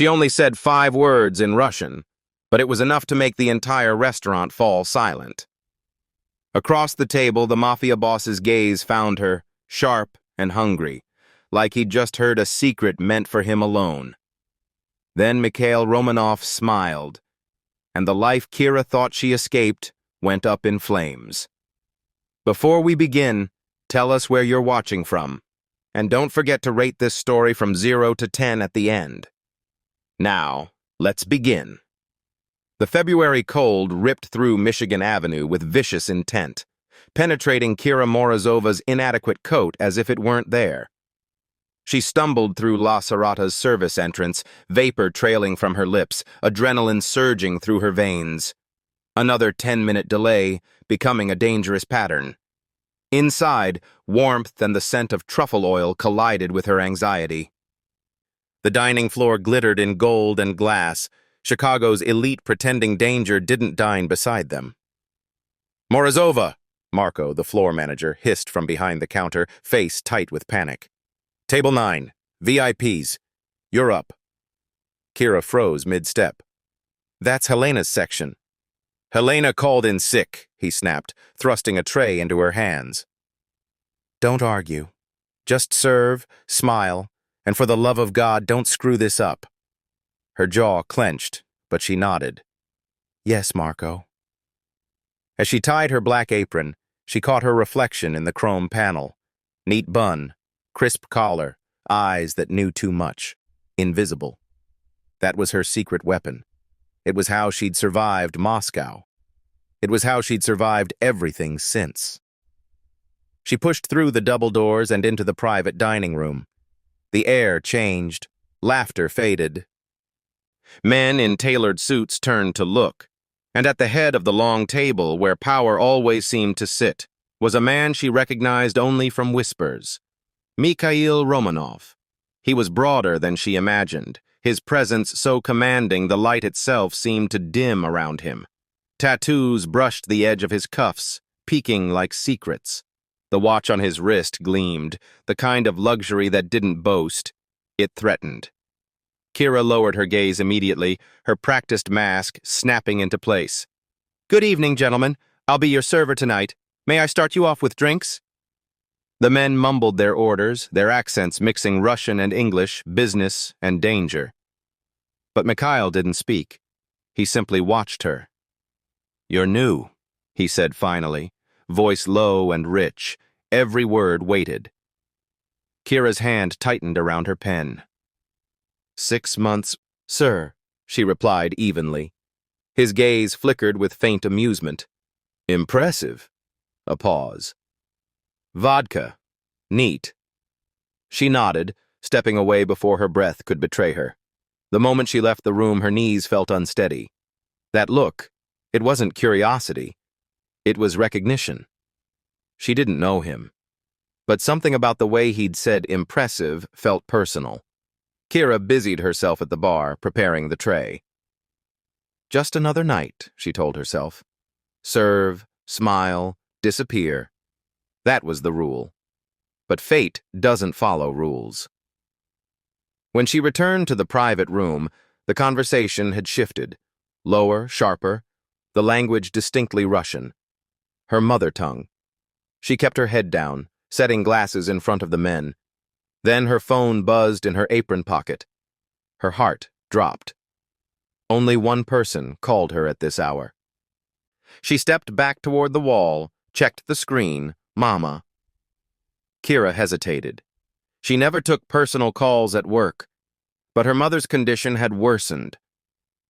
She only said 5 words in Russian, but it was enough to make the entire restaurant fall silent. Across the table, the Mafia boss's gaze found her, sharp and hungry, like he'd just heard a secret meant for him alone. Then Mikhail Romanov smiled, and the life Kira thought she escaped went up in flames. Before we begin, tell us where you're watching from, and don't forget to rate this story from 0 to 10 at the end. Now, let's begin. The February cold ripped through Michigan Avenue with vicious intent, penetrating Kira Morozova's inadequate coat as if it weren't there. She stumbled through La Serrata's service entrance, vapor trailing from her lips, adrenaline surging through her veins. Another 10-minute delay, becoming a dangerous pattern. Inside, warmth and the scent of truffle oil collided with her anxiety. The dining floor glittered in gold and glass. Chicago's elite pretending danger didn't dine beside them. "Morozova!" Marco, the floor manager, hissed from behind the counter, face tight with panic. "Table 9, VIPs. You're up." Kira froze mid-step. "That's Helena's section." "Helena called in sick," he snapped, thrusting a tray into her hands. "Don't argue. Just serve, smile, and for the love of God, don't screw this up." Her jaw clenched, but she nodded. "Yes, Marco." As she tied her black apron, she caught her reflection in the chrome panel. Neat bun, crisp collar, eyes that knew too much. Invisible. That was her secret weapon. It was how she'd survived Moscow. It was how she'd survived everything since. She pushed through the double doors and into the private dining room. The air changed. Laughter faded. Men in tailored suits turned to look, and at the head of the long table where power always seemed to sit was a man she recognized only from whispers. Mikhail Romanov. He was broader than she imagined, his presence so commanding the light itself seemed to dim around him. Tattoos brushed the edge of his cuffs, peeking like secrets. The watch on his wrist gleamed, the kind of luxury that didn't boast. It threatened. Kira lowered her gaze immediately, her practiced mask snapping into place. "Good evening, gentlemen. I'll be your server tonight. May I start you off with drinks?" The men mumbled their orders, their accents mixing Russian and English, business and danger. But Mikhail didn't speak. He simply watched her. "You're new," he said finally, voice low and rich, every word weighted. Kira's hand tightened around her pen. 6 months, sir, she replied evenly. His gaze flickered with faint amusement. "Impressive." A pause. "Vodka. Neat." She nodded, stepping away before her breath could betray her. The moment she left the room, her knees felt unsteady. That look, it wasn't curiosity. It was recognition. She didn't know him. But something about the way he'd said impressive felt personal. Kira busied herself at the bar, preparing the tray. Just another night, she told herself. Serve, smile, disappear. That was the rule. But fate doesn't follow rules. When she returned to the private room, the conversation had shifted. Lower, sharper, the language distinctly Russian. Her mother tongue. She kept her head down, setting glasses in front of the men. Then her phone buzzed in her apron pocket. Her heart dropped. Only one person called her at this hour. She stepped back toward the wall, checked the screen, Mama. Kira hesitated. She never took personal calls at work, but her mother's condition had worsened.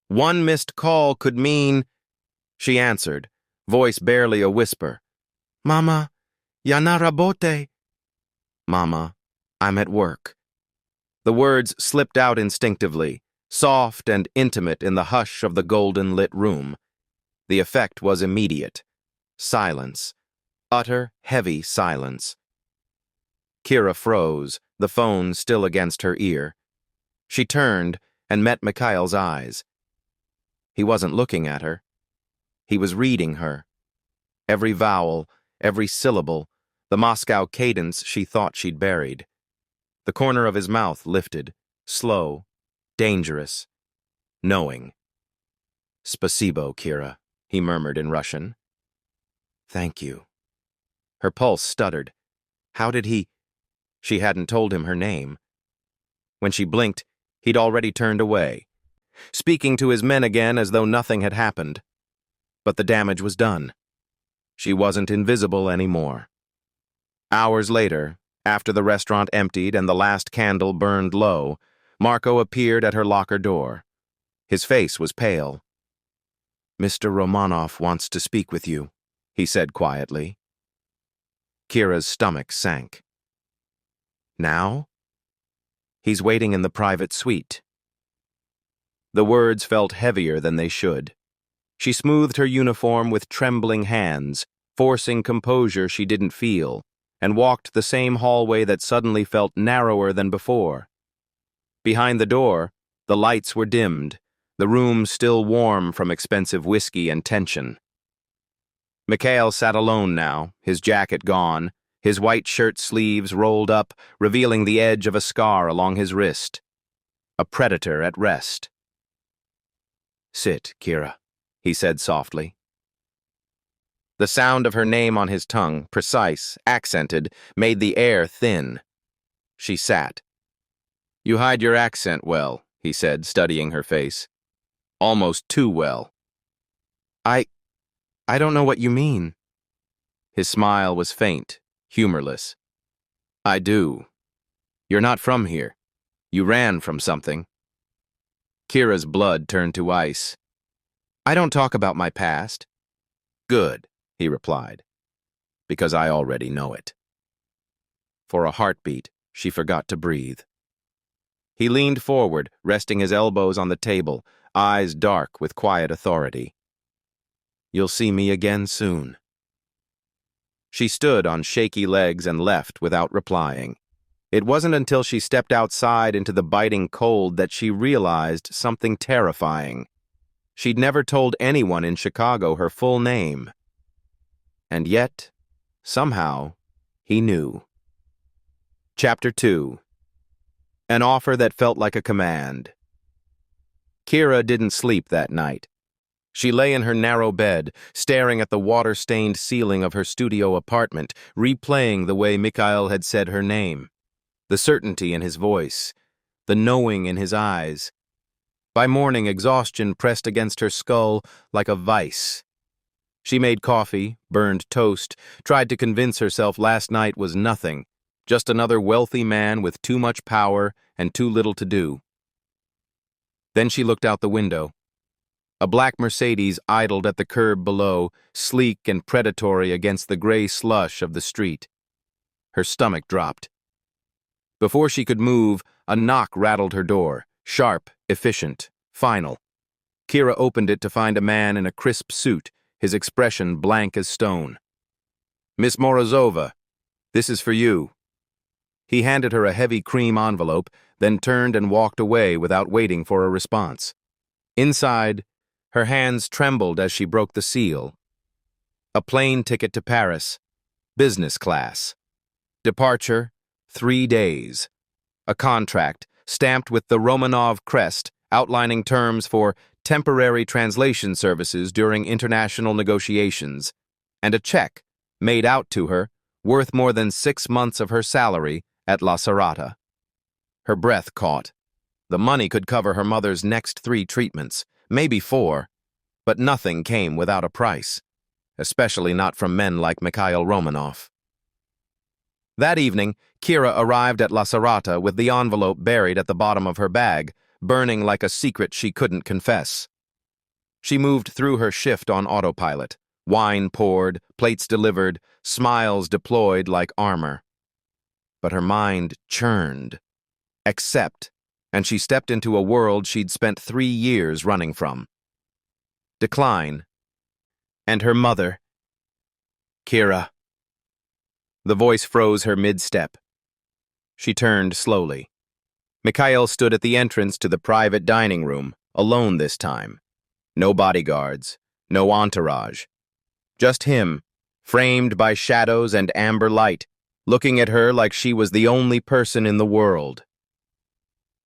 One missed call could mean... She answered, voice barely a whisper. Mama, ya na работе. Mama, I'm at work. The words slipped out instinctively, soft and intimate in the hush of the golden-lit room. The effect was immediate. Silence. Utter, heavy silence. Kira froze, the phone still against her ear. She turned and met Mikhail's eyes. He wasn't looking at her. He was reading her. Every vowel, every syllable, the Moscow cadence she thought she'd buried. The corner of his mouth lifted, slow, dangerous, knowing. "Spasibo, Kira," he murmured in Russian. "Thank you." Her pulse stuttered. How did he? She hadn't told him her name. When she blinked, he'd already turned away, speaking to his men again as though nothing had happened. But the damage was done. She wasn't invisible anymore. Hours later, after the restaurant emptied and the last candle burned low, Marco appeared at her locker door. His face was pale. "Mr. Romanov wants to speak with you," he said quietly. Kira's stomach sank. "Now?" "He's waiting in the private suite." The words felt heavier than they should. She smoothed her uniform with trembling hands, forcing composure she didn't feel, and walked the same hallway that suddenly felt narrower than before. Behind the door, the lights were dimmed, the room still warm from expensive whiskey and tension. Mikhail sat alone now, his jacket gone, his white shirt sleeves rolled up, revealing the edge of a scar along his wrist. A predator at rest. "Sit, Kira," he said softly. The sound of her name on his tongue, precise, accented, made the air thin. She sat. "You hide your accent well," he said, studying her face. "Almost too well." I don't know what you mean." His smile was faint, humorless. "I do. You're not from here. You ran from something." Kira's blood turned to ice. "I don't talk about my past." "Good," he replied, "because I already know it." For a heartbeat, she forgot to breathe. He leaned forward, resting his elbows on the table, eyes dark with quiet authority. "You'll see me again soon." She stood on shaky legs and left without replying. It wasn't until she stepped outside into the biting cold that she realized something terrifying. She'd never told anyone in Chicago her full name. And yet, somehow, he knew. Chapter 2. An offer that felt like a command. Kira didn't sleep that night. She lay in her narrow bed, staring at the water-stained ceiling of her studio apartment, replaying the way Mikhail had said her name. The certainty in his voice, the knowing in his eyes. By morning, exhaustion pressed against her skull like a vice. She made coffee, burned toast, tried to convince herself last night was nothing, just another wealthy man with too much power and too little to do. Then she looked out the window. A black Mercedes idled at the curb below, sleek and predatory against the gray slush of the street. Her stomach dropped. Before she could move, a knock rattled her door, sharp, efficient, final. Kira opened it to find a man in a crisp suit, his expression blank as stone. "Miss Morozova, this is for you." He handed her a heavy cream envelope, then turned and walked away without waiting for a response. Inside, her hands trembled as she broke the seal. A plane ticket to Paris, business class. Departure, 3 days. A contract, stamped with the Romanov crest, outlining terms for temporary translation services during international negotiations, and a check, made out to her, worth more than 6 months of her salary at La Serrata. Her breath caught. The money could cover her mother's next 3 treatments, maybe 4, but nothing came without a price, especially not from men like Mikhail Romanov. That evening, Kira arrived at La Serrata with the envelope buried at the bottom of her bag, burning like a secret she couldn't confess. She moved through her shift on autopilot, wine poured, plates delivered, smiles deployed like armor. But her mind churned. Accept, and she stepped into a world she'd spent 3 years running from. Decline. And her mother. "Kira." The voice froze her mid-step. She turned slowly. Mikhail stood at the entrance to the private dining room, alone this time. No bodyguards, no entourage. Just him, framed by shadows and amber light, looking at her like she was the only person in the world.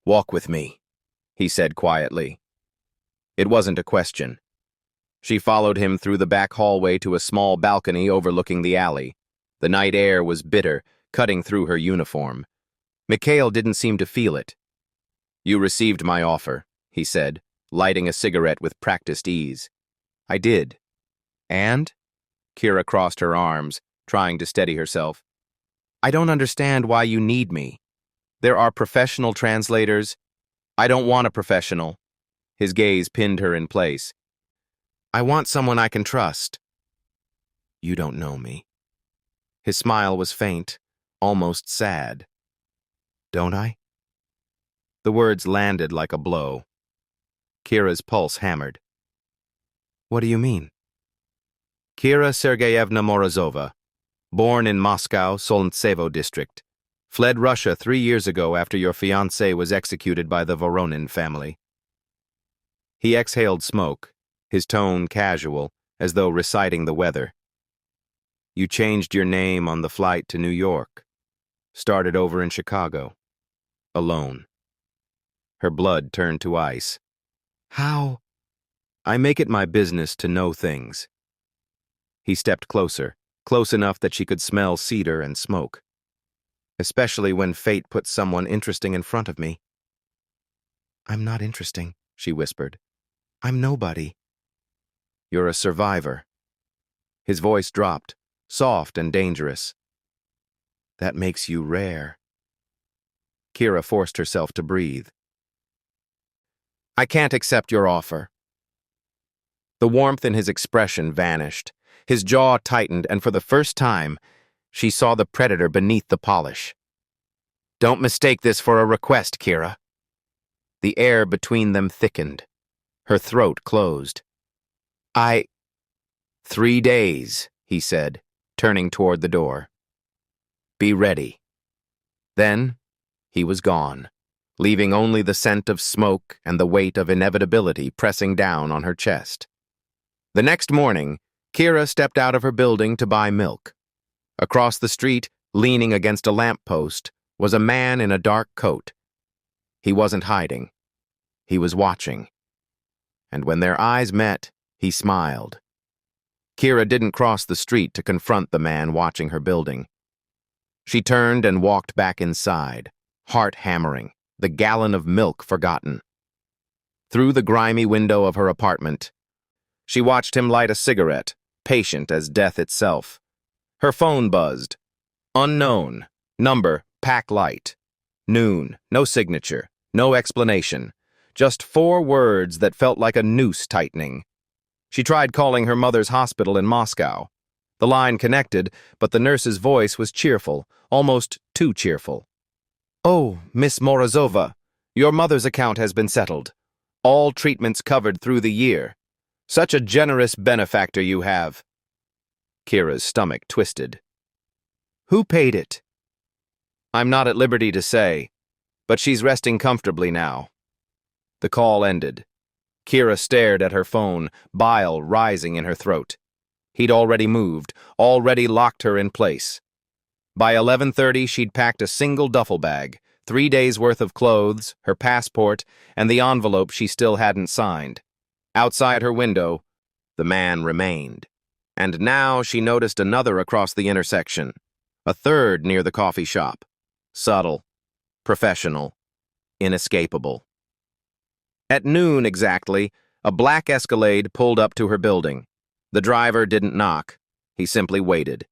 "Walk with me," he said quietly. It wasn't a question. She followed him through the back hallway to a small balcony overlooking the alley. The night air was bitter, cutting through her uniform. Mikhail didn't seem to feel it. You received my offer, he said, lighting a cigarette with practiced ease. I did. And? Kira crossed her arms, trying to steady herself. I don't understand why you need me. There are professional translators. I don't want a professional. His gaze pinned her in place. I want someone I can trust. You don't know me. His smile was faint, almost sad. Don't I? The words landed like a blow. Kira's pulse hammered. What do you mean? Kira Sergeyevna Morozova, born in Moscow, Solntsevo district, fled Russia 3 years ago after your fiancé was executed by the Voronin family. He exhaled smoke, his tone casual, as though reciting the weather. You changed your name on the flight to New York, started over in Chicago, alone. Her blood turned to ice. How? I make it my business to know things. He stepped closer, close enough that she could smell cedar and smoke. Especially when fate puts someone interesting in front of me. I'm not interesting, she whispered. I'm nobody. You're a survivor. His voice dropped, soft and dangerous. That makes you rare. Kira forced herself to breathe. I can't accept your offer. The warmth in his expression vanished. His jaw tightened, and for the first time, she saw the predator beneath the polish. Don't mistake this for a request, Kira. The air between them thickened. Her throat closed. 3 days, he said, turning toward the door. Be ready. Then, he was gone, leaving only the scent of smoke and the weight of inevitability pressing down on her chest. The next morning, Kira stepped out of her building to buy milk. Across the street, leaning against a lamppost, was a man in a dark coat. He wasn't hiding. He was watching. And when their eyes met, he smiled. Kira didn't cross the street to confront the man watching her building. She turned and walked back inside, heart hammering, the gallon of milk forgotten. Through the grimy window of her apartment, she watched him light a cigarette, patient as death itself. Her phone buzzed. Unknown. Number, pack light. Noon. No signature. No explanation. Just 4 words that felt like a noose tightening. She tried calling her mother's hospital in Moscow. The line connected, but the nurse's voice was cheerful, almost too cheerful. Oh, Miss Morozova, your mother's account has been settled. All treatments covered through the year. Such a generous benefactor you have. Kira's stomach twisted. Who paid it? I'm not at liberty to say, but she's resting comfortably now. The call ended. Kira stared at her phone, bile rising in her throat. He'd already moved, already locked her in place. By 11:30, she'd packed a single duffel bag, 3 days' worth of clothes, her passport, and the envelope she still hadn't signed. Outside her window, the man remained. And now she noticed another across the intersection, a third near the coffee shop. Subtle, professional, inescapable. At noon exactly, a black Escalade pulled up to her building. The driver didn't knock. He simply waited.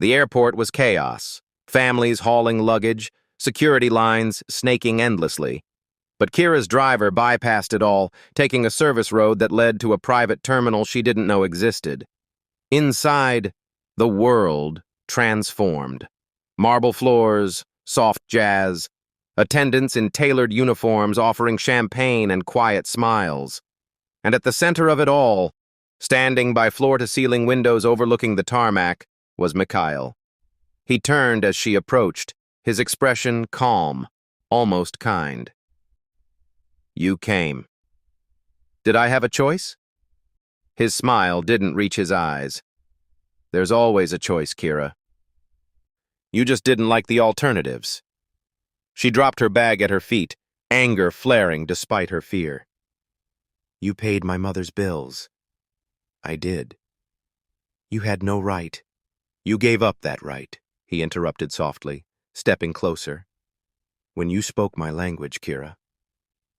The airport was chaos, families hauling luggage, security lines snaking endlessly. But Kira's driver bypassed it all, taking a service road that led to a private terminal she didn't know existed. Inside, the world transformed. Marble floors, soft jazz, attendants in tailored uniforms offering champagne and quiet smiles. And at the center of it all, standing by floor-to-ceiling windows overlooking the tarmac, was Mikhail. He turned as she approached, his expression calm, almost kind. You came. Did I have a choice? His smile didn't reach his eyes. There's always a choice, Kira. You just didn't like the alternatives. She dropped her bag at her feet, anger flaring despite her fear. You paid my mother's bills. I did. You had no right. You gave up that right, he interrupted softly, stepping closer. When you spoke my language, Kira.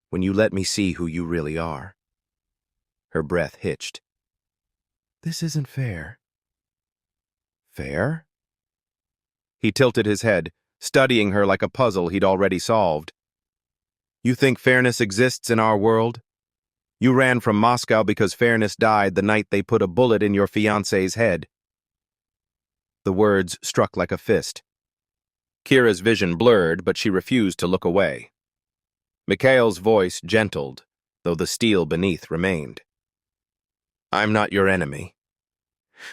When you let me see who you really are. Her breath hitched. This isn't fair. Fair? He tilted his head, studying her like a puzzle he'd already solved. You think fairness exists in our world? You ran from Moscow because fairness died the night they put a bullet in your fiancé's head. The words struck like a fist. Kira's vision blurred, but she refused to look away. Mikhail's voice gentled, though the steel beneath remained. I'm not your enemy.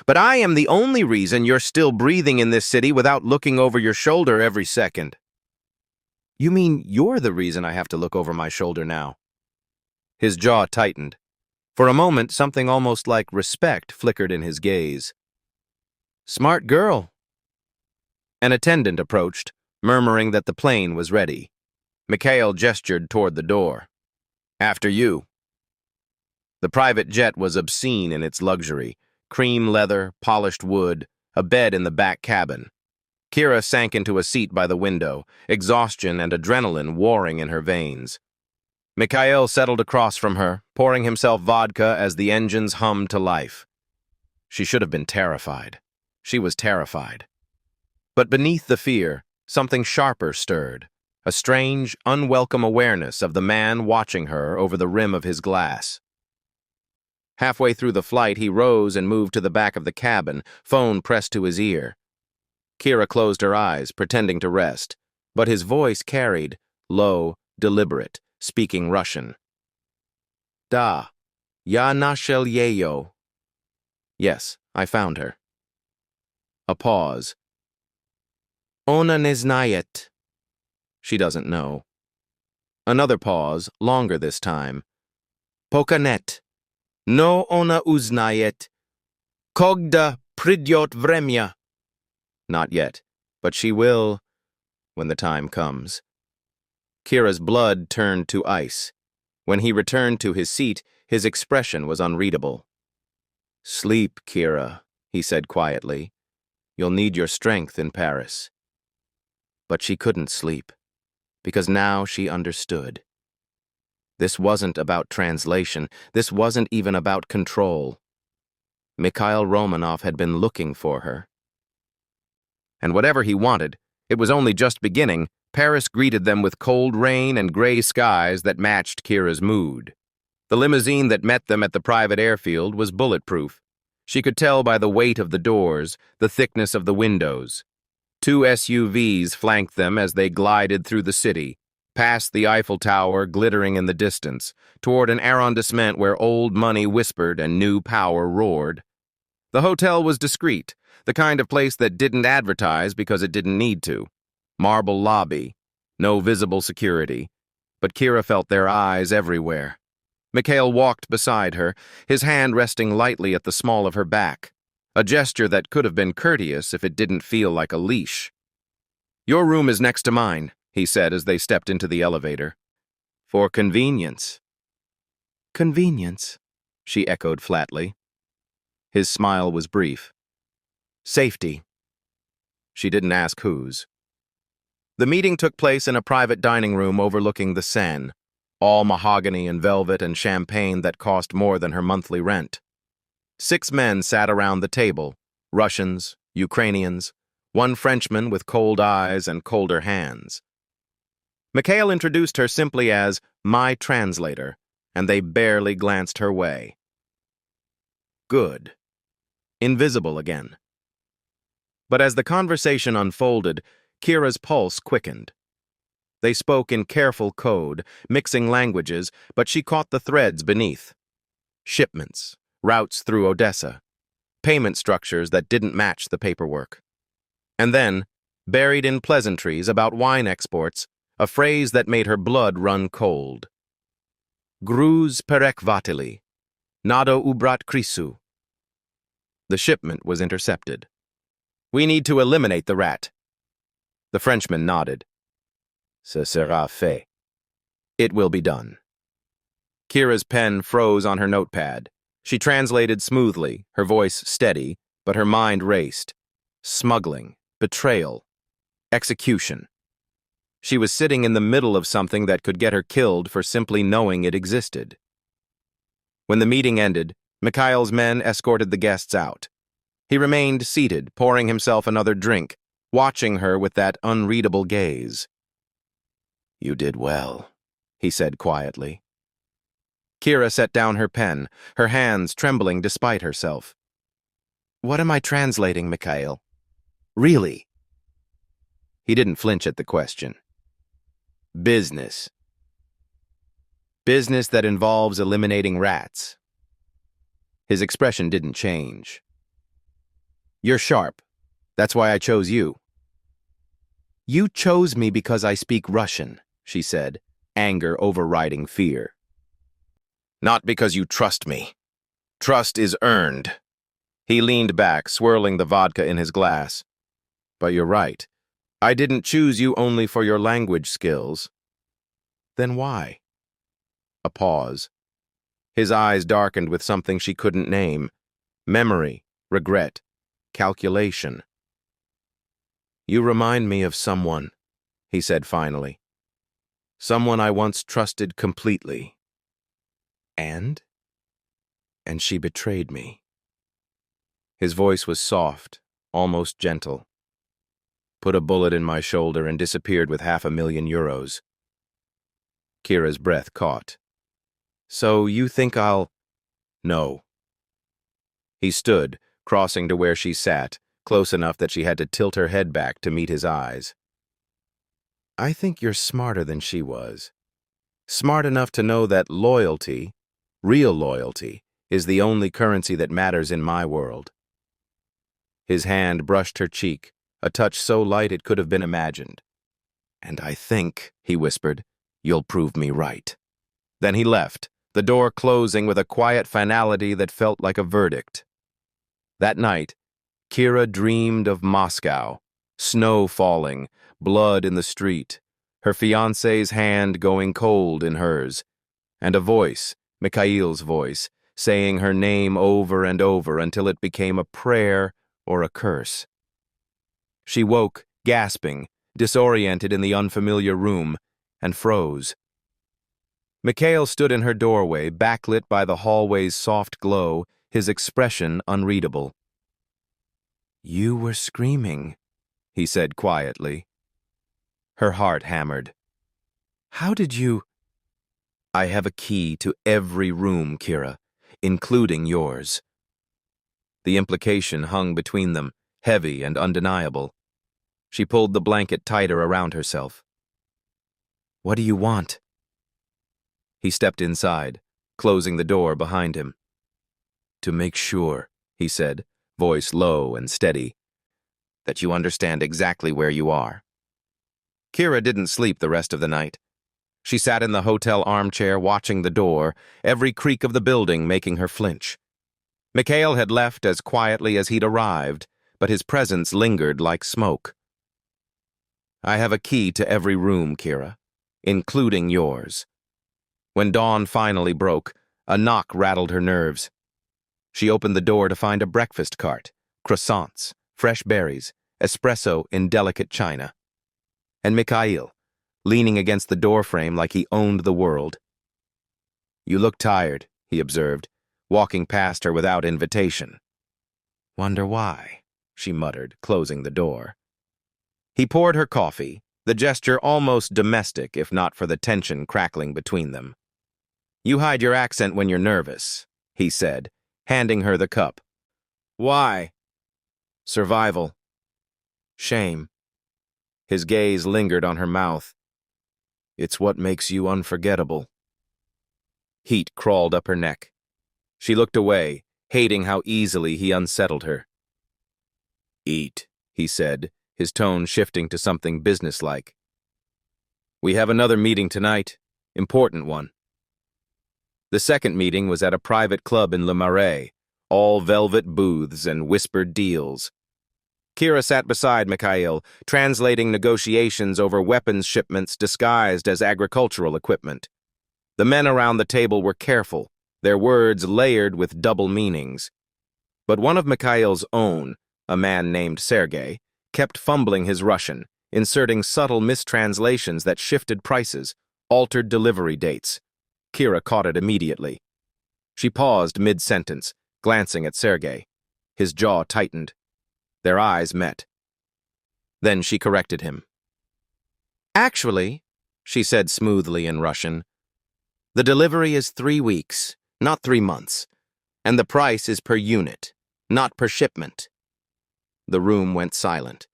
But I am the only reason you're still breathing in this city without looking over your shoulder every second. You mean you're the reason I have to look over my shoulder now? His jaw tightened. For a moment, something almost like respect flickered in his gaze. Smart girl. An attendant approached, murmuring that the plane was ready. Mikhail gestured toward the door. After you. The private jet was obscene in its luxury. Cream leather, polished wood, a bed in the back cabin. Kira sank into a seat by the window, exhaustion and adrenaline warring in her veins. Mikhail settled across from her, pouring himself vodka as the engines hummed to life. She should have been terrified. She was terrified. But beneath the fear, something sharper stirred, a strange, unwelcome awareness of the man watching her over the rim of his glass. Halfway through the flight, he rose and moved to the back of the cabin, phone pressed to his ear. Kira closed her eyes, pretending to rest, but his voice carried, low, deliberate, speaking Russian. Da, ya nashel yeyo. Yes, I found her. A pause. Ona ne znayet. She doesn't know. Another pause, longer this time. Pokanet. No ona uznayet. Kogda pridyot vremya. Not yet, but she will when the time comes. Kira's blood turned to ice. When he returned to his seat, his expression was unreadable. Sleep, Kira, he said quietly. You'll need your strength in Paris. But she couldn't sleep, because now she understood. This wasn't about translation. This wasn't even about control. Mikhail Romanov had been looking for her. And whatever he wanted, it was only just beginning. Paris greeted them with cold rain and gray skies that matched Kira's mood. The limousine that met them at the private airfield was bulletproof. She could tell by the weight of the doors, the thickness of the windows. 2 SUVs flanked them as they glided through the city, past the Eiffel Tower glittering in the distance, toward an arrondissement where old money whispered and new power roared. The hotel was discreet, the kind of place that didn't advertise because it didn't need to. Marble lobby, no visible security, but Kira felt their eyes everywhere. Mikhail walked beside her, his hand resting lightly at the small of her back, a gesture that could have been courteous if it didn't feel like a leash. Your room is next to mine, he said as they stepped into the elevator. For convenience. Convenience, she echoed flatly. His smile was brief. Safety. She didn't ask whose. The meeting took place in a private dining room overlooking the Seine, all mahogany and velvet and champagne that cost more than her monthly rent. 6 men sat around the table, Russians, Ukrainians, one Frenchman with cold eyes and colder hands. Mikhail introduced her simply as my translator, and they barely glanced her way. Good. Invisible again. But as the conversation unfolded, Kira's pulse quickened. They spoke in careful code, mixing languages, but she caught the threads beneath. Shipments, routes through Odessa, payment structures that didn't match the paperwork. And then, buried in pleasantries about wine exports, a phrase that made her blood run cold. Gruz perekvatili, nado ubrat krisu. The shipment was intercepted. We need to eliminate the rat. The Frenchman nodded. Ce sera fait. It will be done. Kira's pen froze on her notepad. She translated smoothly, her voice steady, but her mind raced. Smuggling, betrayal, execution. She was sitting in the middle of something that could get her killed for simply knowing it existed. When the meeting ended, Mikhail's men escorted the guests out. He remained seated, pouring himself another drink, watching her with that unreadable gaze. "You did well," he said quietly. Kira set down her pen, her hands trembling despite herself. "What am I translating, Mikhail? Really?" He didn't flinch at the question. "Business. Business that involves eliminating rats." His expression didn't change. "You're sharp. That's why I chose you." "You chose me because I speak Russian," she said, anger overriding fear. "Not because you trust me. Trust is earned." He leaned back, swirling the vodka in his glass. "But you're right. I didn't choose you only for your language skills." "Then why?" A pause. His eyes darkened with something she couldn't name. Memory, regret, calculation. "You remind me of someone," he said finally. "Someone I once trusted completely. And she betrayed me." His voice was soft, almost gentle. "Put a bullet in my shoulder and disappeared with €500,000. Kira's breath caught. "So you think I'll—" "No." He stood, crossing to where she sat, close enough that she had to tilt her head back to meet his eyes. "I think you're smarter than she was. Smart enough to know that loyalty, real loyalty, is the only currency that matters in my world." His hand brushed her cheek, a touch so light it could have been imagined. "And I think," he whispered, "you'll prove me right." Then he left, the door closing with a quiet finality that felt like a verdict. That night, Kira dreamed of Moscow, snow falling, blood in the street, her fiancé's hand going cold in hers, and a voice, Mikhail's voice, saying her name over and over until it became a prayer or a curse. She woke, gasping, disoriented in the unfamiliar room, and froze. Mikhail stood in her doorway, backlit by the hallway's soft glow, his expression unreadable. "You were screaming," he said quietly. Her heart hammered. "How did you—" "I have a key to every room, Kira, including yours." The implication hung between them, heavy and undeniable. She pulled the blanket tighter around herself. "What do you want?" He stepped inside, closing the door behind him. "To make sure," he said, voice low and steady, "that you understand exactly where you are." Kira didn't sleep the rest of the night. She sat in the hotel armchair watching the door, every creak of the building making her flinch. Mikhail had left as quietly as he'd arrived, but his presence lingered like smoke. "I have a key to every room, Kira, including yours." When dawn finally broke, a knock rattled her nerves. She opened the door to find a breakfast cart, croissants, fresh berries, espresso in delicate china. And Mikhail, leaning against the doorframe like he owned the world. "You look tired," he observed, walking past her without invitation. "Wonder why," she muttered, closing the door. He poured her coffee, the gesture almost domestic if not for the tension crackling between them. "You hide your accent when you're nervous," he said, handing her the cup. "Why?" "Survival. Shame." His gaze lingered on her mouth. "It's what makes you unforgettable." Heat crawled up her neck. She looked away, hating how easily he unsettled her. "Eat," he said, his tone shifting to something businesslike. "We have another meeting tonight, important one." The second meeting was at a private club in Le Marais, all velvet booths and whispered deals. Kira sat beside Mikhail, translating negotiations over weapons shipments disguised as agricultural equipment. The men around the table were careful, their words layered with double meanings. But one of Mikhail's own, a man named Sergei, kept fumbling his Russian, inserting subtle mistranslations that shifted prices, altered delivery dates. Kira caught it immediately. She paused mid-sentence, glancing at Sergei. His jaw tightened. Their eyes met. Then she corrected him. "Actually," she said smoothly in Russian, "the delivery is 3 weeks, not 3 months, and the price is per unit, not per shipment." The room went silent.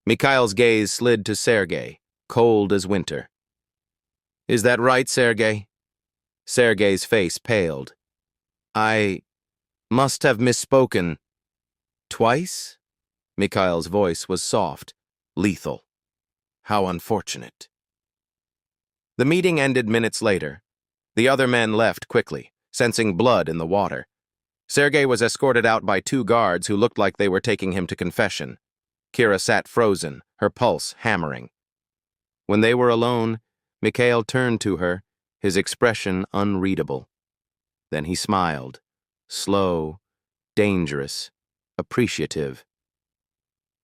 Mikhail's gaze slid to Sergei, cold as winter. "Is that right, Sergei?" Sergei's face paled. "I must have misspoken. Twice?" Mikhail's voice was soft, lethal. "How unfortunate." The meeting ended minutes later. The other men left quickly, sensing blood in the water. Sergei was escorted out by 2 guards who looked like they were taking him to confession. Kira sat frozen, her pulse hammering. When they were alone, Mikhail turned to her, his expression unreadable. Then he smiled, slow, dangerous, appreciative.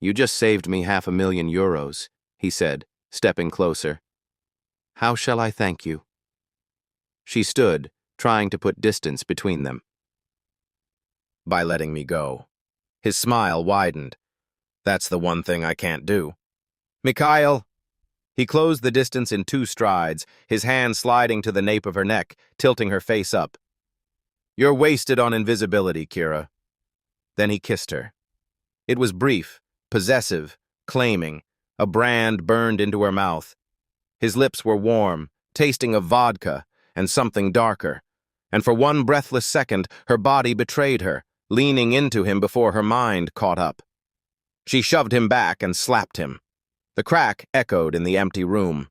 "You just saved me €500,000, he said, stepping closer. "How shall I thank you?" She stood, trying to put distance between them. "By letting me go." His smile widened. "That's the one thing I can't do." "Mikhail!" He closed the distance in 2 strides, his hand sliding to the nape of her neck, tilting her face up. "You're wasted on invisibility, Kira." Then he kissed her. It was brief, possessive, claiming, a brand burned into her mouth. His lips were warm, tasting of vodka and something darker, and for one breathless second her body betrayed her, leaning into him before her mind caught up. She shoved him back and slapped him. The crack echoed in the empty room.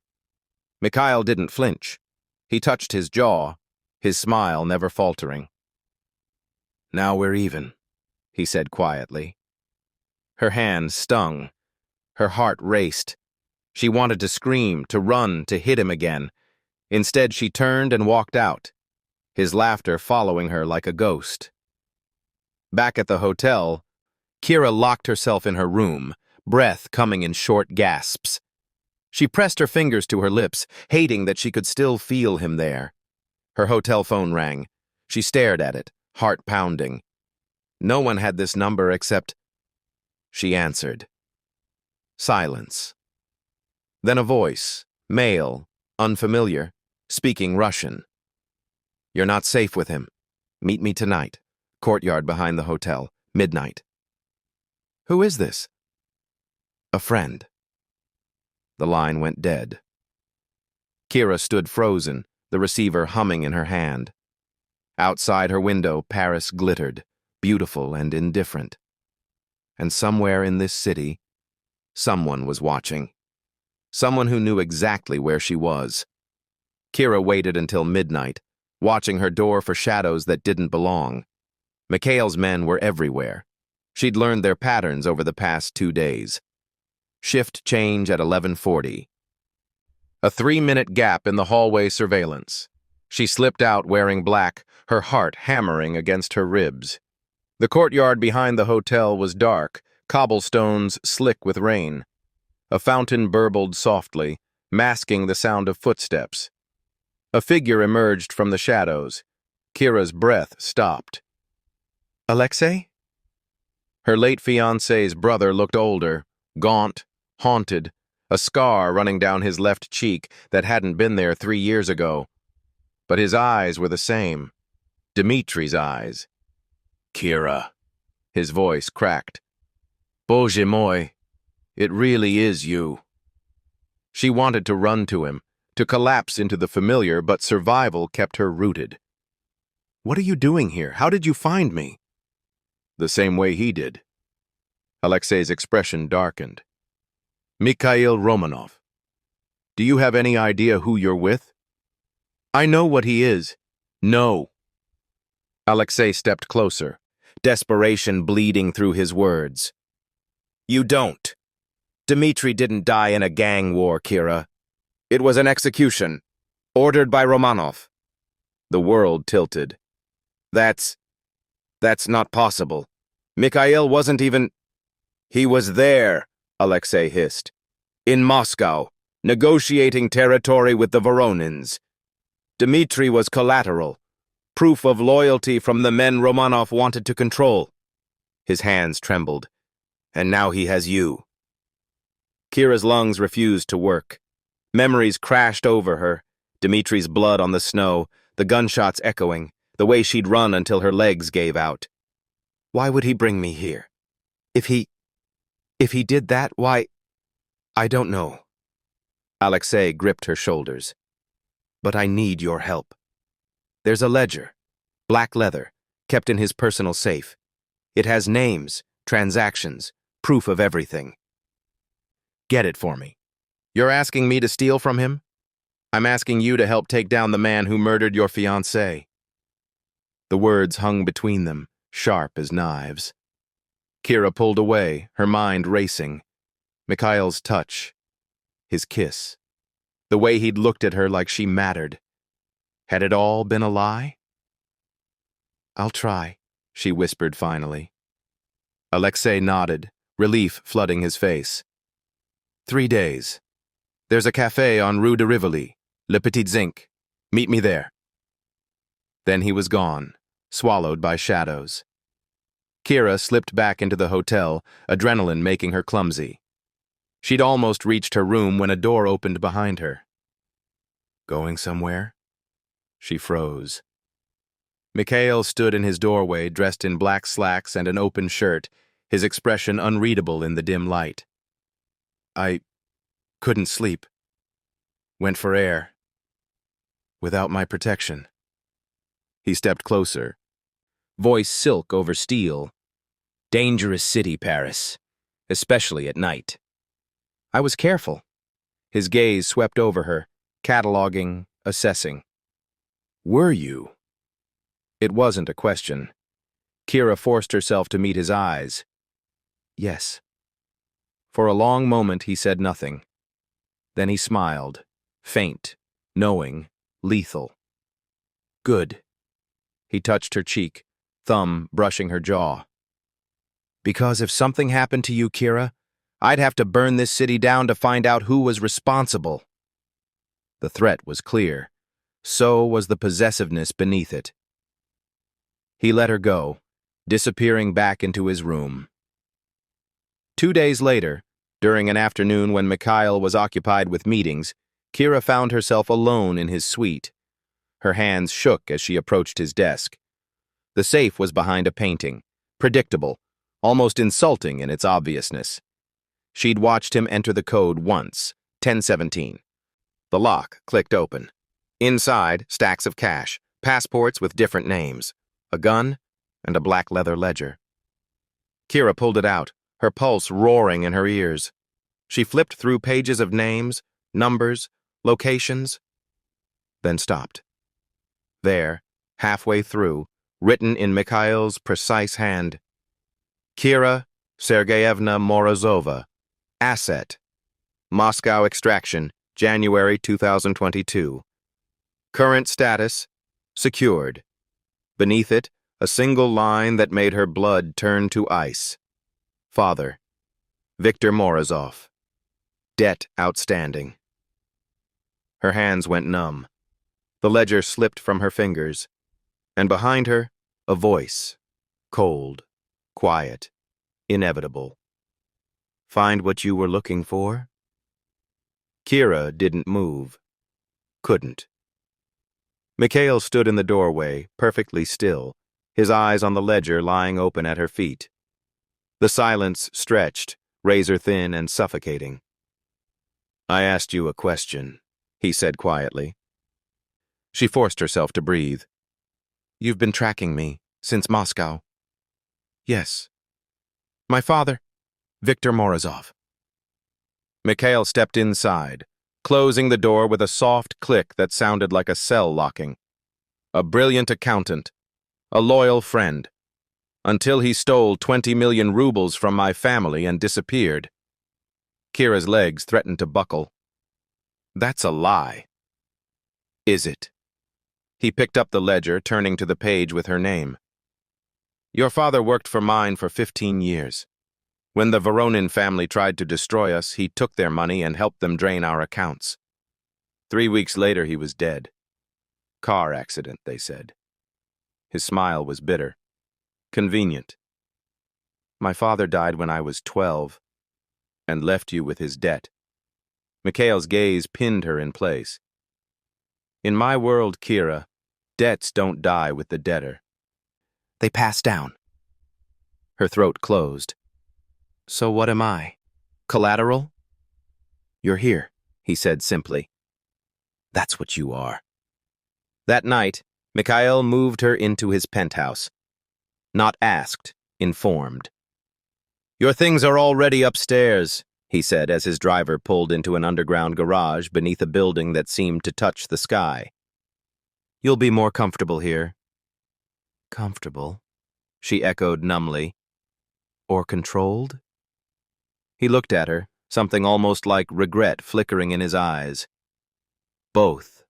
Mikhail didn't flinch. He touched his jaw, his smile never faltering. "Now we're even," he said quietly. Her hand stung. Her heart raced. She wanted to scream, to run, to hit him again. Instead, she turned and walked out, his laughter following her like a ghost. Back at the hotel, Kira locked herself in her room, breath coming in short gasps. She pressed her fingers to her lips, hating that she could still feel him there. Her hotel phone rang. She stared at it, heart pounding. No one had this number except... She answered. Silence. Then a voice, male, unfamiliar, speaking Russian. "You're not safe with him. Meet me tonight. Courtyard behind the hotel. Midnight." "Who is this?" "A friend." The line went dead. Kira stood frozen, the receiver humming in her hand. Outside her window, Paris glittered, beautiful and indifferent. And somewhere in this city, someone was watching. Someone who knew exactly where she was. Kira waited until midnight, watching her door for shadows that didn't belong. Mikhail's men were everywhere. She'd learned their patterns over the past 2 days. Shift change at 11:40. A 3-minute gap in the hallway surveillance. She slipped out wearing black, her heart hammering against her ribs. The courtyard behind the hotel was dark, cobblestones slick with rain. A fountain burbled softly, masking the sound of footsteps. A figure emerged from the shadows. Kira's breath stopped. "Alexei?" Her late fiancé's brother looked older, gaunt, haunted, a scar running down his left cheek that hadn't been there 3 years ago. But his eyes were the same. Dmitri's eyes. "Kira." His voice cracked. "Bože moi, it really is you." She wanted to run to him, to collapse into the familiar, but survival kept her rooted. "What are you doing here? How did you find me?" "The same way he did." Alexei's expression darkened. "Mikhail Romanov. Do you have any idea who you're with?" "I know what he is." "No." Alexei stepped closer, desperation bleeding through his words. You don't. Dmitri didn't die in a gang war, Kira. It was an execution, ordered by Romanov. The world tilted. That's not possible. Mikhail wasn't even... He was there, Alexei hissed. In Moscow, negotiating territory with the Voronins. Dmitri was collateral, proof of loyalty from the men Romanov wanted to control. His hands trembled. And now he has you. Kira's lungs refused to work. Memories crashed over her. Dmitri's blood on the snow, the gunshots echoing, the way she'd run until her legs gave out. Why would he bring me here? If he did that, why... I don't know. Alexei gripped her shoulders. But I need your help. There's a ledger, black leather, kept in his personal safe. It has names, transactions, proof of everything. Get it for me. You're asking me to steal from him? I'm asking you to help take down the man who murdered your fiancée. The words hung between them, sharp as knives. Kira pulled away, her mind racing. Mikhail's touch, his kiss, the way he'd looked at her like she mattered. Had it all been a lie? I'll try, she whispered finally. Alexei nodded, relief flooding his face. 3 days. There's a cafe on Rue de Rivoli, Le Petit Zinc. Meet me there. Then he was gone, swallowed by shadows. Kira slipped back into the hotel, adrenaline making her clumsy. She'd almost reached her room when a door opened behind her. Going somewhere? She froze. Mikhail stood in his doorway, dressed in black slacks and an open shirt, his expression unreadable in the dim light. I couldn't sleep. Went for air. Without my protection. He stepped closer. Voice silk over steel. Dangerous city, Paris. Especially at night. I was careful. His gaze swept over her, cataloging, assessing. Were you? It wasn't a question. Kira forced herself to meet his eyes. Yes. For a long moment he said nothing. Then he smiled, faint, knowing, lethal. Good. He touched her cheek, thumb brushing her jaw. Because if something happened to you, Kira, I'd have to burn this city down to find out who was responsible. The threat was clear. So was the possessiveness beneath it. He let her go, disappearing back into his room. 2 days later, during an afternoon when Mikhail was occupied with meetings, Kira found herself alone in his suite. Her hands shook as she approached his desk. The safe was behind a painting, predictable, almost insulting in its obviousness. She'd watched him enter the code once, 1017. The lock clicked open. Inside, stacks of cash, passports with different names, a gun, and a black leather ledger. Kira pulled it out, her pulse roaring in her ears. She flipped through pages of names, numbers, locations, then stopped. There, halfway through, written in Mikhail's precise hand, Kira Sergeyevna Morozova, asset, Moscow extraction, January 2022. Current status, secured. Beneath it, a single line that made her blood turn to ice. Father, Viktor Morozov. Debt outstanding. Her hands went numb. The ledger slipped from her fingers. And behind her, a voice. Cold, quiet, inevitable. Find what you were looking for? Kira didn't move. Couldn't. Mikhail stood in the doorway, perfectly still, his eyes on the ledger lying open at her feet. The silence stretched, razor-thin and suffocating. I asked you a question, he said quietly. She forced herself to breathe. You've been tracking me since Moscow. Yes. My father, Viktor Morozov. Mikhail stepped inside, closing the door with a soft click that sounded like a cell locking. A brilliant accountant, a loyal friend, Until he stole 20 million rubles from my family and disappeared. Kira's legs threatened to buckle. That's a lie. Is it? He picked up the ledger, turning to the page with her name. Your father worked for mine for 15 years. When the Voronin family tried to destroy us, he took their money and helped them drain our accounts. 3 weeks later, he was dead. Car accident, they said. His smile was bitter. Convenient. My father died when I was 12 and left you with his debt. Mikhail's gaze pinned her in place. In my world, Kira, debts don't die with the debtor. They pass down. Her throat closed. So what am I? Collateral? You're here, he said simply. That's what you are. That night, Mikhail moved her into his penthouse. Not asked, informed. Your things are already upstairs, he said as his driver pulled into an underground garage beneath a building that seemed to touch the sky. You'll be more comfortable here. Comfortable, she echoed numbly. Or controlled? He looked at her, something almost like regret flickering in his eyes. Both.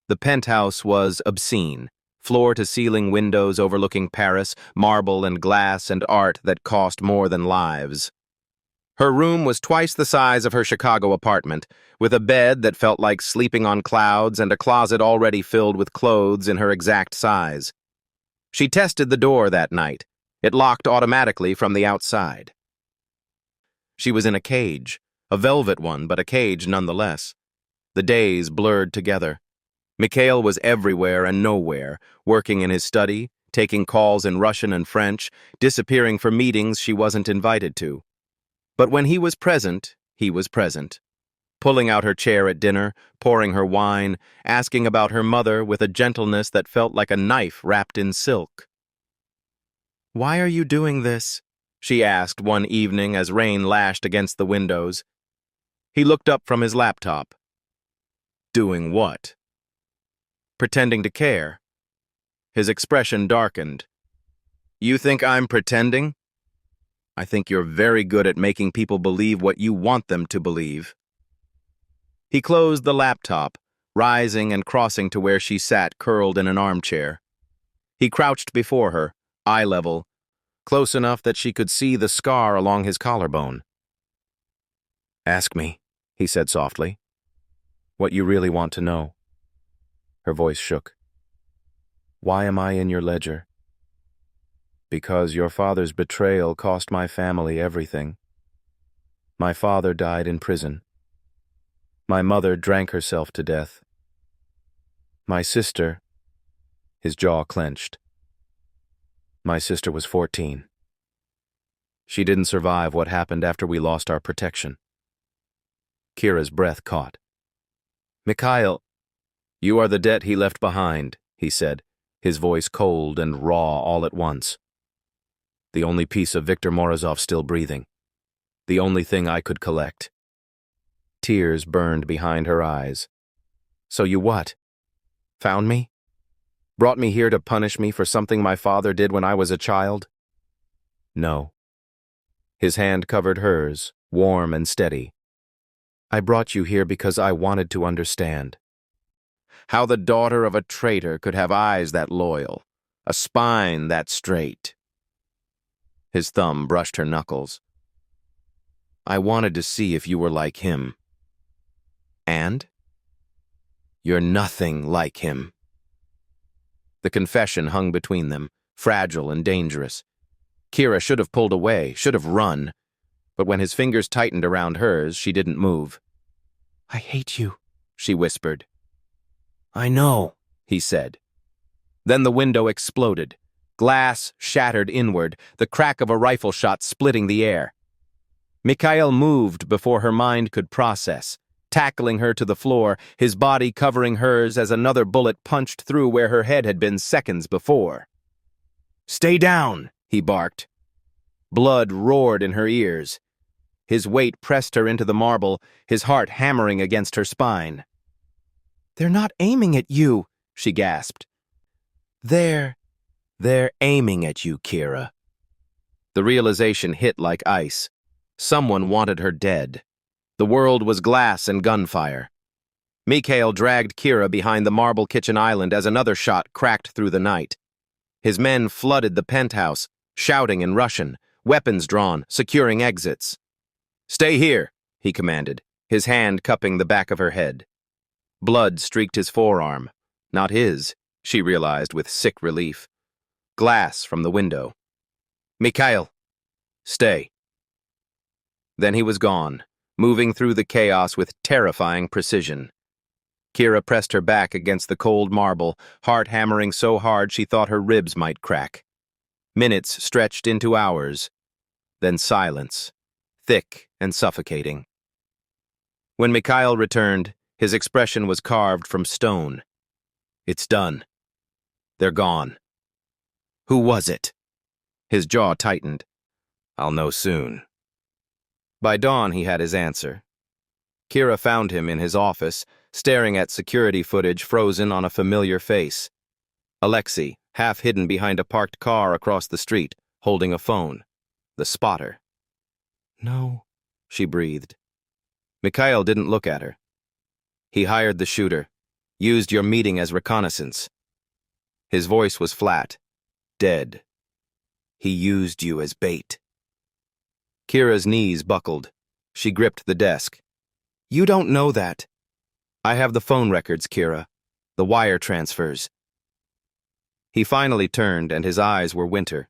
The penthouse was obscene, floor-to-ceiling windows overlooking Paris, marble and glass and art that cost more than lives. Her room was twice the size of her Chicago apartment, with a bed that felt like sleeping on clouds and a closet already filled with clothes in her exact size. She tested the door that night. It locked automatically from the outside. She was in a cage, a velvet one, but a cage nonetheless. The days blurred together. Mikhail was everywhere and nowhere, working in his study, taking calls in Russian and French, disappearing for meetings she wasn't invited to. But when he was present, he was present. Pulling out her chair at dinner, pouring her wine, asking about her mother with a gentleness that felt like a knife wrapped in silk. Why are you doing this? She asked one evening as rain lashed against the windows. He looked up from his laptop. Doing what? Pretending to care. His expression darkened. You think I'm pretending? I think you're very good at making people believe what you want them to believe. He closed the laptop, rising and crossing to where she sat curled in an armchair. He crouched before her, eye level, close enough that she could see the scar along his collarbone. Ask me, he said softly, what you really want to know. Her voice shook. Why am I in your ledger? Because your father's betrayal cost my family everything. My father died in prison. My mother drank herself to death. My sister, his jaw clenched. My sister was 14. She didn't survive what happened after we lost our protection. Kira's breath caught. Mikhail, you are the debt he left behind, he said, his voice cold and raw all at once. The only piece of Viktor Morozov still breathing. The only thing I could collect. Tears burned behind her eyes. So you what? Found me? Brought me here to punish me for something my father did when I was a child? No. His hand covered hers, warm and steady. I brought you here because I wanted to understand. How the daughter of a traitor could have eyes that loyal, a spine that straight. His thumb brushed her knuckles. I wanted to see if you were like him. And? You're nothing like him. The confession hung between them, fragile and dangerous. Kira should have pulled away, should have run, but when his fingers tightened around hers, she didn't move. I hate you, she whispered. I know, he said. Then the window exploded. Glass shattered inward, the crack of a rifle shot splitting the air. Mikhail moved before her mind could process, tackling her to the floor, his body covering hers as another bullet punched through where her head had been seconds before. Stay down, he barked. Blood roared in her ears. His weight pressed her into the marble, his heart hammering against her spine. They're not aiming at you, she gasped. They're They're aiming at you, Kira. The realization hit like ice. Someone wanted her dead. The world was glass and gunfire. Mikhail dragged Kira behind the marble kitchen island as another shot cracked through the night. His men flooded the penthouse, shouting in Russian, weapons drawn, securing exits. "Stay here," he commanded, his hand cupping the back of her head. Blood streaked his forearm. Not his, she realized with sick relief. Glass from the window. "Mikhail, stay." Then he was gone, moving through the chaos with terrifying precision. Kira pressed her back against the cold marble, heart hammering so hard she thought her ribs might crack. Minutes stretched into hours, then silence, thick and suffocating. When Mikhail returned, his expression was carved from stone. "It's done. They're gone." "Who was it?" His jaw tightened. "I'll know soon." By dawn, he had his answer. Kira found him in his office, staring at security footage frozen on a familiar face. Alexei, half hidden behind a parked car across the street, holding a phone. The spotter. "No," she breathed. Mikhail didn't look at her. "He hired the shooter, used your meeting as reconnaissance." His voice was flat, dead. "He used you as bait." Kira's knees buckled. She gripped the desk. "You don't know that." "I have the phone records, Kira. The wire transfers." He finally turned, and his eyes were winter.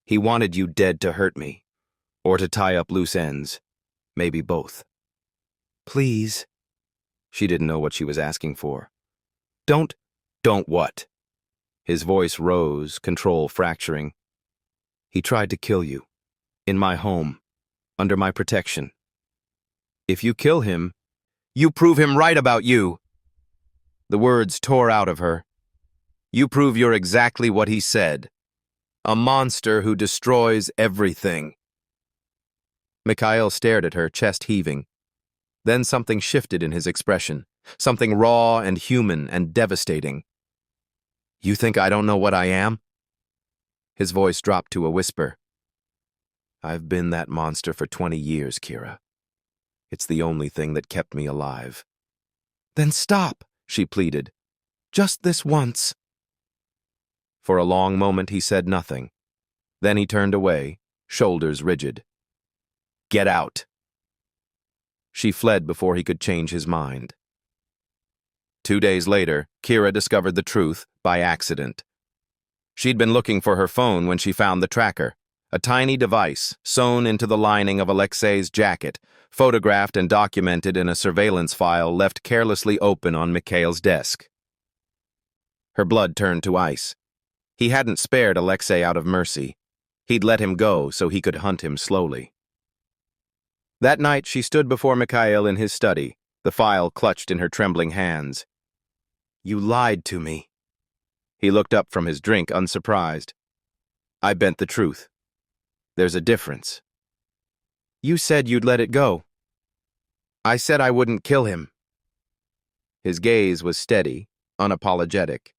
"He wanted you dead to hurt me, or to tie up loose ends. Maybe both." "Please." She didn't know what she was asking for. Don't what?" His voice rose, control fracturing. "He tried to kill you. In my home. Under my protection. If you kill him, you prove him right about you." The words tore out of her. "You prove you're exactly what he said. A monster who destroys everything." Mikhail stared at her, chest heaving. Then something shifted in his expression, something raw and human and devastating. "You think I don't know what I am?" His voice dropped to a whisper. "I've been that monster for 20 years, Kira. It's the only thing that kept me alive." "Then stop," she pleaded. "Just this once." For a long moment he said nothing. Then he turned away, shoulders rigid. "Get out." She fled before he could change his mind. 2 days later, Kira discovered the truth by accident. She'd been looking for her phone when she found the tracker. A tiny device, sewn into the lining of Alexei's jacket, photographed and documented in a surveillance file left carelessly open on Mikhail's desk. Her blood turned to ice. He hadn't spared Alexei out of mercy. He'd let him go so he could hunt him slowly. That night she stood before Mikhail in his study, the file clutched in her trembling hands. "You lied to me." He looked up from his drink, unsurprised. "I bent the truth. There's a difference." "You said you'd let it go." "I said I wouldn't kill him." His gaze was steady, unapologetic.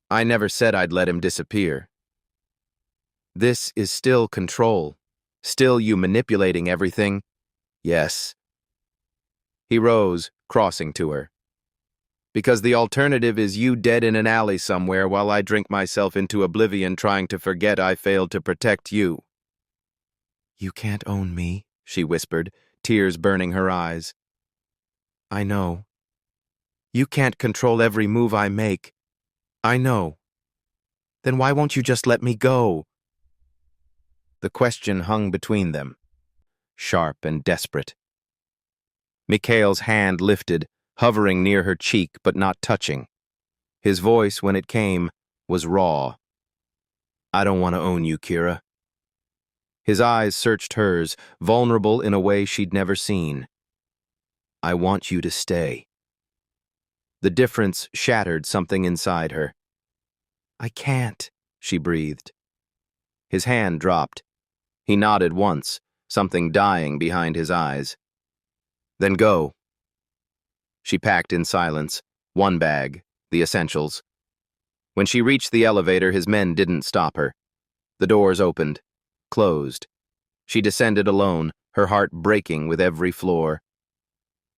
"I never said I'd let him disappear." "This is still control. Still you manipulating everything." "Yes." He rose, crossing to her. "Because the alternative is you dead in an alley somewhere while I drink myself into oblivion trying to forget I failed to protect you." "You can't own me," she whispered, tears burning her eyes. "I know. You can't control every move I make. I know. Then why won't you just let me go?" The question hung between them, sharp and desperate. Mikhail's hand lifted, hovering near her cheek but not touching. His voice, when it came, was raw. "I don't want to own you, Kira." His eyes searched hers, vulnerable in a way she'd never seen. "I want you to stay." The difference shattered something inside her. "I can't," she breathed. His hand dropped. He nodded once, something dying behind his eyes. "Then go." She packed in silence, one bag, the essentials. When she reached the elevator, his men didn't stop her. The doors opened, closed. She descended alone, her heart breaking with every floor.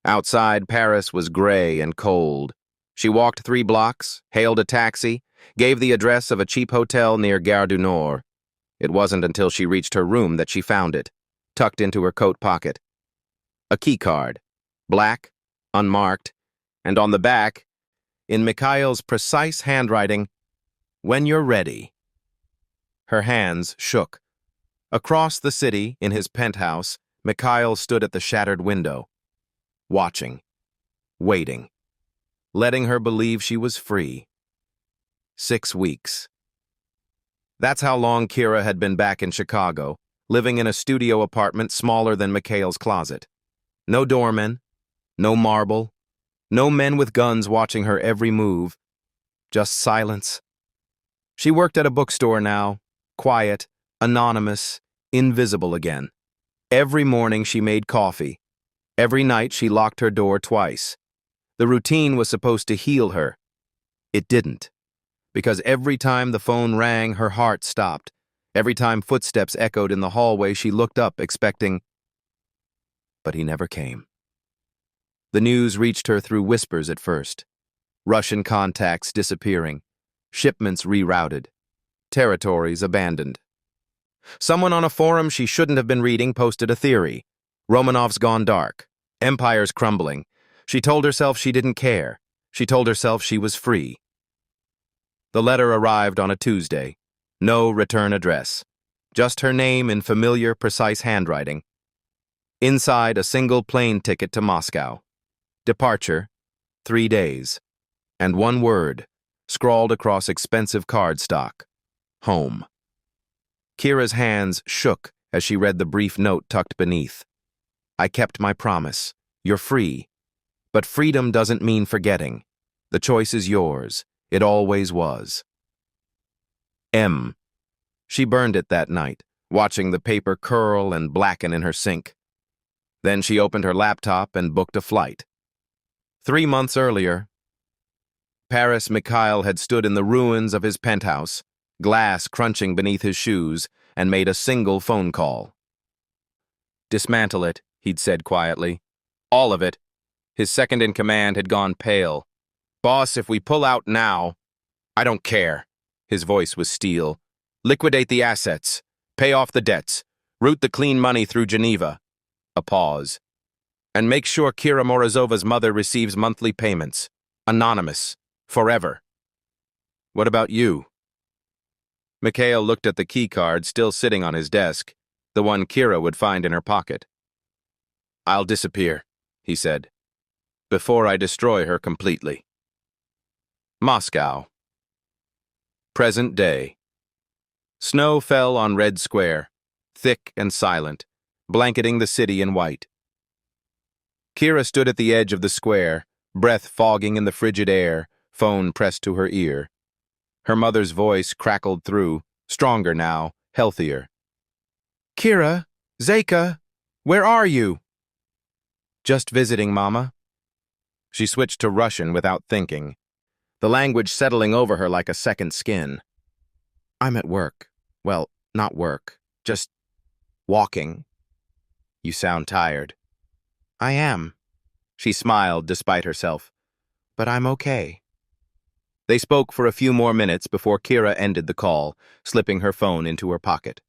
Outside, Paris was gray and cold. She walked 3 blocks, hailed a taxi, gave the address of a cheap hotel near Gare du Nord. It wasn't until she reached her room that she found it, tucked into her coat pocket. A key card, black, unmarked, and on the back, in Mikhail's precise handwriting, "When you're ready." Her hands shook. Across the city, in his penthouse, Mikhail stood at the shattered window, watching, waiting, letting her believe she was free. 6 weeks. That's how long Kira had been back in Chicago, living in a studio apartment smaller than Mikhail's closet. No doormen, no marble, no men with guns watching her every move, just silence. She worked at a bookstore now, quiet, anonymous, invisible again. Every morning she made coffee. Every night she locked her door twice. The routine was supposed to heal her. It didn't, because every time the phone rang, her heart stopped. Every time footsteps echoed in the hallway, she looked up, expecting, but he never came. The news reached her through whispers at first. Russian contacts disappearing, shipments rerouted, territories abandoned. Someone on a forum she shouldn't have been reading posted a theory. Romanov's gone dark. Empire's crumbling. She told herself she didn't care. She told herself she was free. The letter arrived on a Tuesday. No return address. Just her name in familiar, precise handwriting. Inside, a single plane ticket to Moscow. Departure, 3 days. And one word, scrawled across expensive cardstock. Home. Kira's hands shook as she read the brief note tucked beneath. I kept my promise. You're free. But freedom doesn't mean forgetting. The choice is yours. It always was. M. She burned it that night, watching the paper curl and blacken in her sink. Then she opened her laptop and booked a flight. 3 months earlier, Paris Mikhail had stood in the ruins of his penthouse, glass crunching beneath his shoes, and made a single phone call. Dismantle it, he'd said quietly. All of it. His second-in-command had gone pale. Boss, if we pull out now, I don't care. His voice was steel. Liquidate the assets. Pay off the debts. Route the clean money through Geneva. A pause. And make sure Kira Morozova's mother receives monthly payments. Anonymous. Forever. What about you? Mikhail looked at the keycard still sitting on his desk, the one Kira would find in her pocket. I'll disappear, he said, before I destroy her completely. Moscow. Present day. Snow fell on Red Square, thick and silent, blanketing the city in white. Kira stood at the edge of the square, breath fogging in the frigid air, phone pressed to her ear. Her mother's voice crackled through, stronger now, healthier. Kira, Zeka, where are you? Just visiting, Mama. She switched to Russian without thinking, the language settling over her like a second skin. I'm at work. Well, not work, just walking. You sound tired. I am. She smiled despite herself. But I'm okay. They spoke for a few more minutes before Kira ended the call, slipping her phone into her pocket.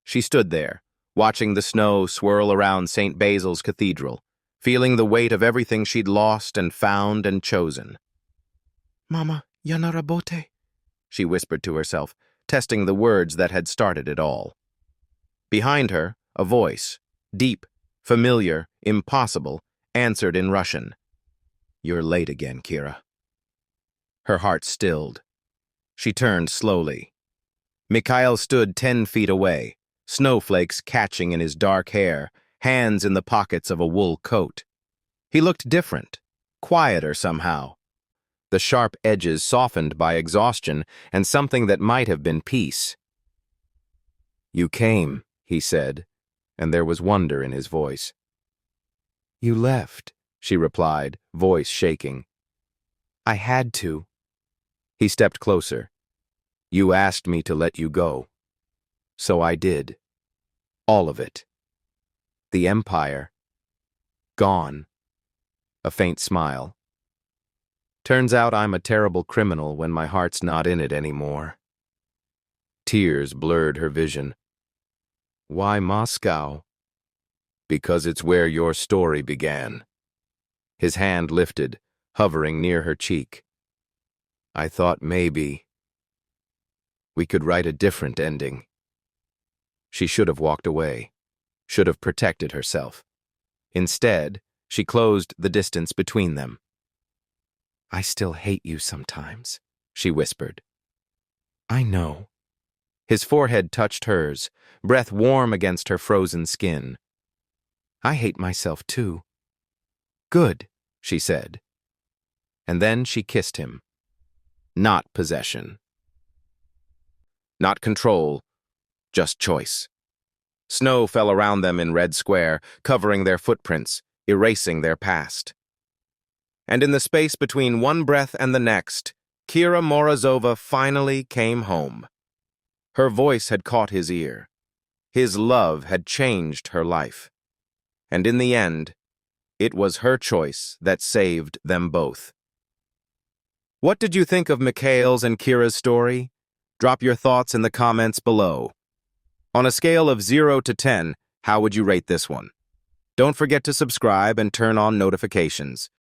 She stood there, watching the snow swirl around St. Basil's Cathedral, feeling the weight of everything she'd lost and found and chosen. Mama, ya na rabote, she whispered to herself, testing the words that had started it all. Behind her, a voice, deep, familiar, impossible, answered in Russian. You're late again, Kira. Her heart stilled. She turned slowly. Mikhail stood 10 feet away, snowflakes catching in his dark hair, hands in the pockets of a wool coat. He looked different, quieter somehow. The sharp edges softened by exhaustion and something that might have been peace. You came, he said, and there was wonder in his voice. You left, she replied, voice shaking. I had to. He stepped closer. You asked me to let you go. So I did. All of it. The empire. Gone. A faint smile. Turns out I'm a terrible criminal when my heart's not in it anymore. Tears blurred her vision. Why Moscow? Because it's where your story began. His hand lifted, hovering near her cheek. I thought maybe we could write a different ending. She should have walked away, should have protected herself. Instead, she closed the distance between them. I still hate you sometimes, she whispered. I know. His forehead touched hers, breath warm against her frozen skin. I hate myself too. Good, she said. And then she kissed him. Not possession. Not control, just choice. Snow fell around them in Red Square, covering their footprints, erasing their past. And in the space between one breath and the next, Kira Morozova finally came home. Her voice had caught his ear. His love had changed her life. And in the end, it was her choice that saved them both. What did you think of Mikhail's and Kira's story? Drop your thoughts in the comments below. On a scale of 0 to 10, how would you rate this one? Don't forget to subscribe and turn on notifications.